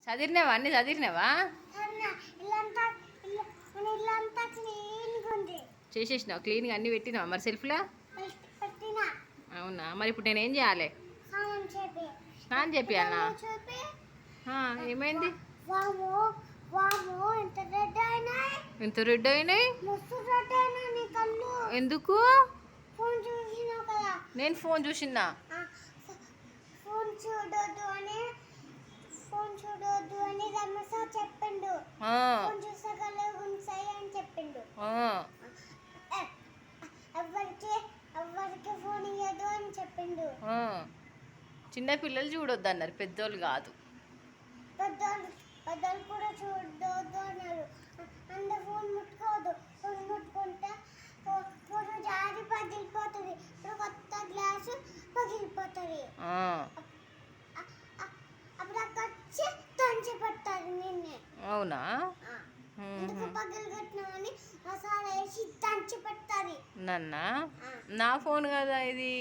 చదివినావా? అన్నీ చదివినావా? చేసేసినావు క్లీన్గా అన్నీ పెట్టినావా మరి సెల్ఫ్లో? అవునా, మరి ఇప్పుడు నేనేం చేయాలి? స్నానం చేపియాలనా? ఏమైంది? ఎంత రెడ్ అయినాయి? ఎందుకు? నేను ఫోన్ చూసినా. ఫోన్ చూడొద్దు అని రమేష్ చెప్పిండు. ఫోన్ చూసగల ఉంటాయి అని చెప్పిండు. ఎవరికి ఫోన్ ఇయ్యదు అని చెప్పిండు. చిన్న పిల్లలు చూడొద్దు అన్నారు, పెద్దోళ్ళు కాదు. పెద్దోళ్ళు కూడా చూడొద్దు అన్నారు. అందరు ఫోన్ ముట్టుకోవద్దు. ఫోన్ ముట్టుకుంటే ఫోన్ జారి పగిలిపోతుంది. ఇప్పుడు కొత్త గ్లాసు పగిలిపోతుంది. అప్పుడు అక్కడ వచ్చి తంచి పట్టారు నిన్నే. అవునా? ఎందుకు పగిలి కట్టినామని మసాలా వేసి తంచి పట్టారు నన్నా. నా ఫోన్ కదా ఇది,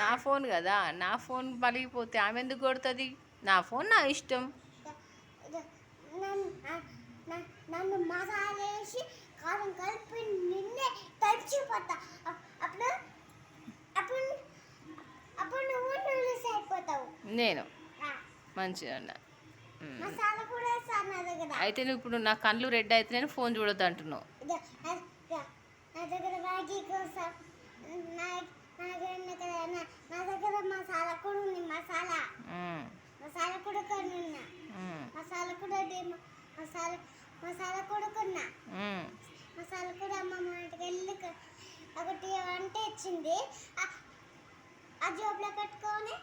నా ఫోన్ కదా. నా ఫోన్ పలిగిపోతే ఆమె ఎందుకు కొడుతుంది? నా ఫోన్ నా ఇష్టం. నన్ను మసాలా వేసి కారం కలిపి నిన్నే తంచి పట్టా. అప్పుడు అప్పుడు అప్పుడు నువ్వు నూనెస్ అయిపోతావు. నేను మంచిగా ఉన్నా. మసాలా కూడా వేస్తాను నా దగ్గర. అయితే నువ్వు ఇప్పుడు నా కళ్ళు రెడ్ అయితే నేను ఫోన్ చూడొద్దు అంటున్నావు. నా దగ్గర మ్యాగీ కోసం నా దగ్గర మసాలా కూడా ఉంది. మసాలా కూడా కొన్నా. మసాలా కూడా కొన్నా. మసాలా కూడా అమ్మమ్మ ఇంటికి వెళ్ళి ఒకటి వంట ఇచ్చింది. ఆ జోబులో పెట్టుకొని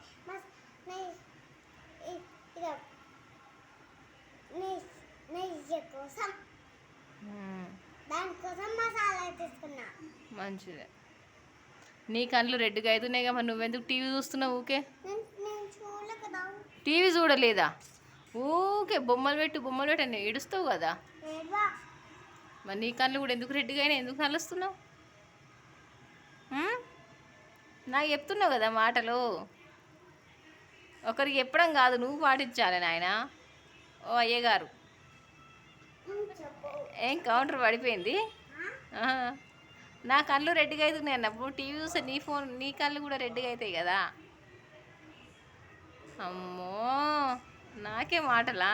నెయ్యి కోసం దానికోసం మసాలా తీసుకున్నా. మంచిదే. నీ కళ్ళు రెడ్గా అవుతున్నాయి కదా, మరి నువ్వెందుకు టీవీ చూస్తున్నావు ఊకే? టీవీ చూడలేదా? ఊకే బొమ్మలు పెట్టు అని ఏడుస్తావు కదా. మరి నీ కళ్ళు కూడా ఎందుకు రెడ్గా అయినా, ఎందుకు నలుస్తున్నావు? నాకు చెప్తున్నావు కదా మాటలు. ఒకరికి చెప్పడం కాదు, నువ్వు పాటించాలి నాయన. ఓ అయ్యగారు, ఏం కౌంటర్ పడిపోయింది? నా కళ్ళు రెడ్గా అవుతున్నాయి అన్నప్పుడు టీవీ చూస్తే నీ కళ్ళు కూడా రెడ్గా అవుతాయి కదా. అమ్మో, నాకే మాటలా?